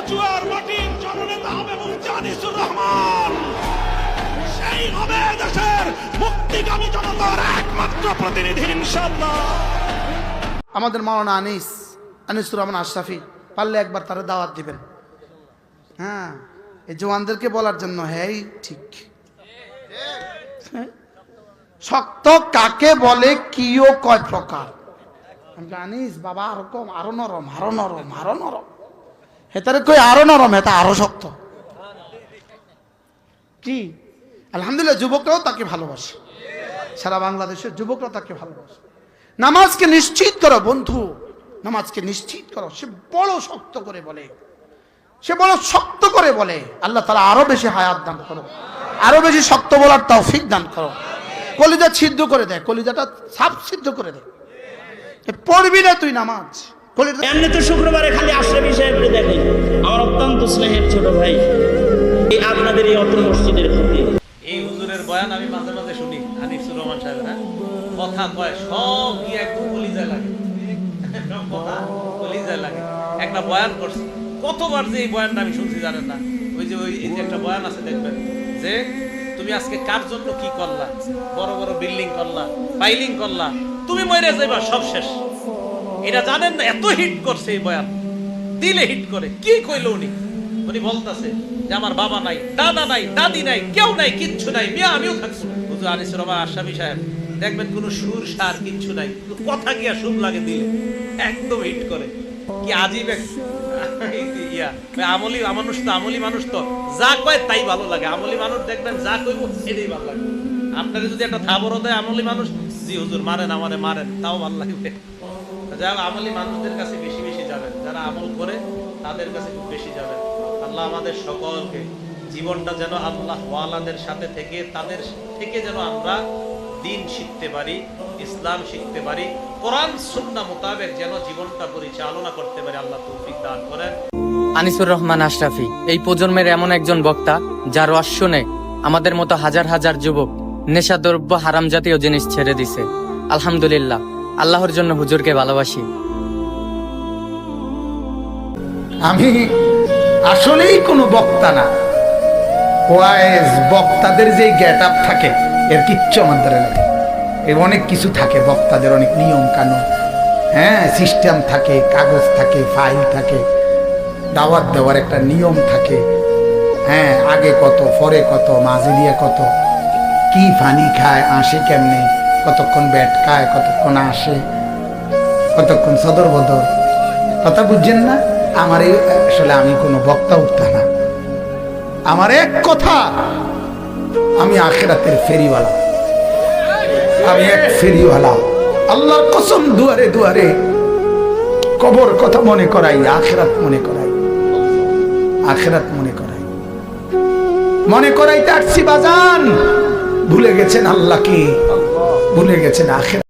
কচুয়ার মাটির জননেতা হবে মুফতি আনিসুর রহমান। সেই হবে দেশের মুক্তিকামী জনতার একমাত্র প্রতিনিধি ইনশাআল্লাহ। আমাদের মাওলানা আনিসুর রহমান আশরাফি পারলে একবার তারা দাওয়াত দিবেন। হ্যাঁ, এই জওয়ানদেরকে বলার জন্য। হ্যাঁ ঠিক। শক্ত কাকে বলে, কিও কয় প্রকার। আমি জানিস বাবা, আরো কম, আরো নরম, আরো নরম, আরো নরম। হেতারে কই আরো নরম, হেতা আরো শক্ত। কি আলহামদুলিল্লাহ, যুবকরাও তাকে ভালোবাসে। সারা বাংলাদেশের যুবকরা তাকে ভালোবাসে। নামাজকে নিশ্চিত করো বন্ধু, নামাজকে নিশ্চিত করো। সে বড় শক্ত করে বলে, সে বড় শক্ত করে বলে। আল্লাহ তাআলা আরো বেশি হায়াত দান করো, আরো বেশি শক্ত বলার তৌফিক দান করো। কলিজা ছিদ্র করে দেয়, কলিজাটা সাপ সিদ্ধ করে দেয়। পড়বি না তুই নামাজ, এমনি তো শুক্রবারে খালি আশরাফি সাহেবকে দেখেন, আমার অত্যন্ত স্নেহের ছোট ভাই, এই আপনাদের এই অত্র মসজিদের খতিব। এই হুজুরের বয়ান আমি মাঝে মাঝে শুনি, আনিসুর রহমান সাহেবের। কথা কয় সব গিয়ে একদম কলিজায় লাগে, কথা কলিজায় লাগে। একটা বয়ান করছে, কতবার যে এই বয়ানটা আমি শুনছি জানেন না। ওই যে একটা বয়ান আছে দেখবেন, যে তুমি আজকে কার জন্য কি করলা, বড় বড় বিল্ডিং করলা, ফাইলিং করলা, তুমি মরে যাইবা, সব শেষ। এটা জানেন না, এত হিট করছে এই বয়ান, দিলে হিট করে। কি কইল উনি বলতেছে যে আমার বাবা নাই, দাদা নাই, দাদি নাই, কেউ নাই, কিচ্ছু নাই, মিয়া আমিও থাকছি। হুজুর আনিসুর রহমান আশরাফি সাহেব দেখবেন কোন সুর সার কিচ্ছু নাই, কথা গিয়া সুর লাগে দিলে একদম হিট করে। কি আজীব ইয়া। আমলি মানুষ তো, আমলি মানুষ তো যা কয় তাই ভালো লাগে। আমলি মানুষ দেখবেন যা কইব সেটাই ভালো লাগে। আপনাকে যদি একটা থাবরও দেয় আমলি মানুষ, জি হুজুর মারেন আমারে মারেন, তাও ভালো লাগবে। যারা আমলি মানুষদের কাছে বেশি বেশি যাবেন, যারা আমল করে তাদের কাছে খুব বেশি যাবেন। আল্লাহ আমাদের সকলকে জীবনটা যেন আল্লাহ ওয়ালাদের সাথে থেকে, তাদের থেকে যেন আমরা দিন শিখতে পারি, ইসলাম শিখতে পারি, কোরআন সুন্নাহ মোতাবেক যেন জীবনটা পরিচালনা করতে পারি। আল্লাহ তৌফিক দান করেন। আনিসুর রহমান আশরাফি এই প্রজন্মের এমন একজন বক্তা, যার ওয়াজ শুনে আমাদের মতো হাজার হাজার যুবক নেশাদ্রব্য, হারাম জাতীয় জিনিস ছেড়ে দিছে। আলহামদুলিল্লাহ, আল্লাহর জন্য হুজুরকে ভালোবাসি। আমি আসলেই কোনো বক্তা না, ওয়াইজ বক্তাদের যে গেট আপ থাকে এর কিচ্ছু আমার দ্বারা লাগে। এর অনেক কিছু থাকে বক্তাদের, অনেক নিয়ম কানুন, হ্যাঁ সিস্টেম থাকে, কাগজ থাকে, ফাইল থাকে, দাওয়াত দেওয়ার একটা নিয়ম থাকে। হ্যাঁ, আগে কত, পরে কত, মাঝে দিয়ে কত, কি পানি খায়, আসে কেমনে, কতক্ষণ ব্যাট খায়, কতক্ষণ আসে, কতক্ষণ সদর বদর, কথা বুঝছেন না? আমার এই আসলে আমি কোনো বক্তা উঠতা না। আমার এক কথা, আমি আখিরাতের ফেরিওয়ালা, আমি এক ফেরিওয়ালা। আল্লাহর কসম, দুয়ারে দুয়ারে কবর কথা মনে করাই, আখিরাত মনে করাই, আখিরাত মনে করাই, মনে করাইতে আসছি বাজান। ভুলে গেছেন আল্লাহকে, ভুলে গেছেন আখিরাত।